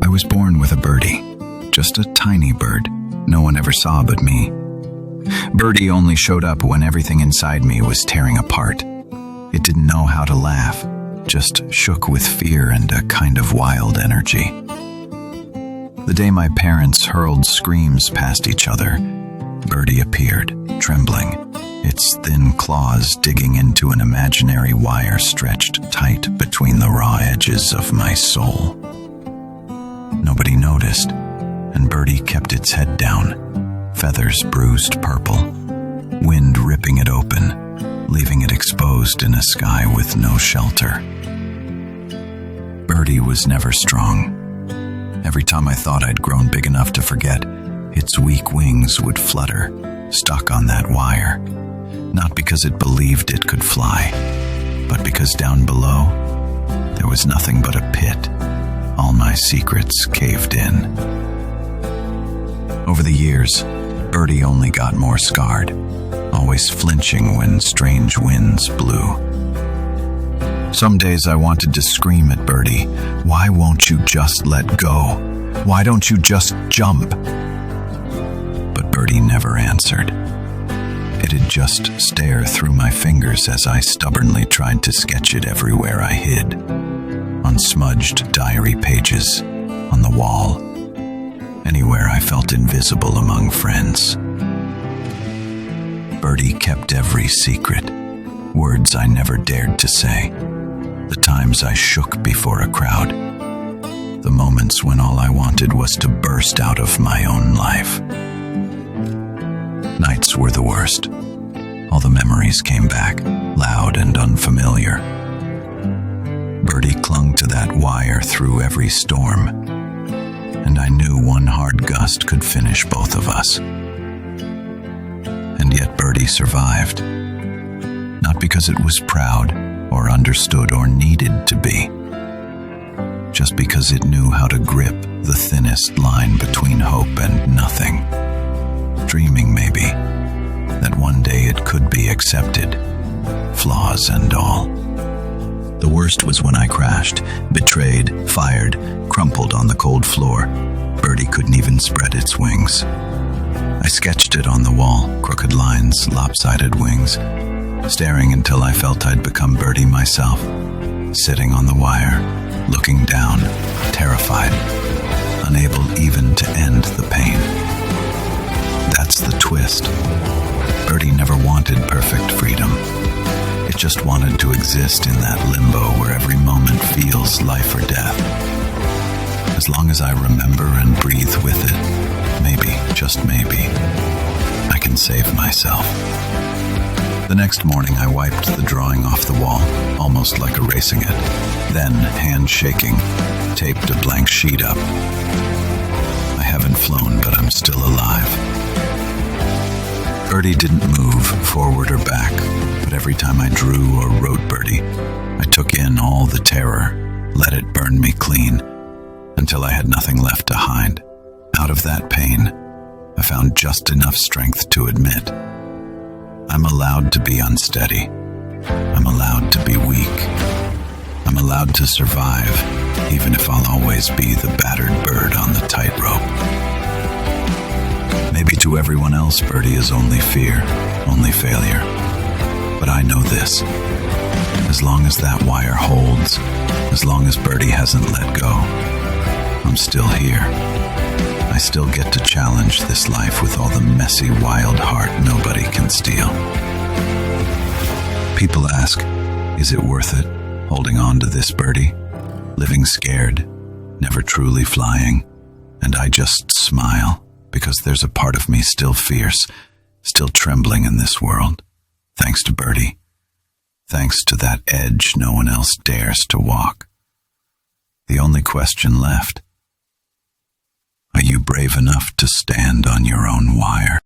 I was born with a birdie, just a tiny bird no one ever saw but me. Birdie only showed up when everything inside me was tearing apart. It didn't know how to laugh, just shook with fear and a kind of wild energy. The day my parents hurled screams past each other, Birdie appeared, trembling, its thin claws digging into an imaginary wire stretched tight between the raw edges of my soul. Nobody noticed, and Birdie kept its head down, feathers bruised purple, wind ripping it open, leaving it exposed in a sky with no shelter. Birdie was never strong. Every time I thought I'd grown big enough to forget, its weak wings would flutter, stuck on that wire, not because it believed it could fly, but because down below, there was nothing but a pit. All my secrets caved in. Over the years, Birdie only got more scarred, always flinching when strange winds blew. Some days I wanted to scream at Birdie, "Why won't you just let go? Why don't you just jump?" But Birdie never answered. It'd just stare through my fingers as I stubbornly tried to sketch it everywhere I hid. On smudged diary pages, on the wall, anywhere I felt invisible among friends. Birdie kept every secret, words I never dared to say, the times I shook before a crowd, the moments when all I wanted was to burst out of my own life. Nights were the worst. All the memories came back, loud and unfamiliar. Birdie clung to that wire through every storm, and I knew one hard gust could finish both of us. And yet Birdie survived, not because it was proud or understood or needed to be, just because it knew how to grip the thinnest line between hope and nothing, dreaming maybe that one day it could be accepted, flaws and all. The worst was when I crashed, betrayed, fired, crumpled on the cold floor. Birdie couldn't even spread its wings. I sketched it on the wall, crooked lines, lopsided wings, staring until I felt I'd become Birdie myself, sitting on the wire, looking down, terrified, unable even to end the pain. That's the twist. Birdie never wanted perfect freedom. It just wanted to exist in that limbo where every moment feels life or death. As long as I remember and breathe with it, maybe, just maybe, I can save myself. The next morning I wiped the drawing off the wall, almost like erasing it. Then, hand shaking, taped a blank sheet up. I haven't flown, but I'm still alive. Birdie didn't move forward or back, but every time I drew or wrote Birdie, I took in all the terror, let it burn me clean, until I had nothing left to hide. Out of that pain, I found just enough strength to admit, I'm allowed to be unsteady. I'm allowed to be weak. I'm allowed to survive, even if I'll always be the battered bird on the tightrope. Maybe to everyone else, Birdie is only fear, only failure. But I know this. As long as that wire holds, as long as Birdie hasn't let go, I'm still here. I still get to challenge this life with all the messy, wild heart nobody can steal. People ask, is it worth it, holding on to this Birdie? Living scared, never truly flying, and I just smile, because there's a part of me still fierce, still trembling in this world, thanks to Birdie, thanks to that edge no one else dares to walk. The only question left, are you brave enough to stand on your own wire?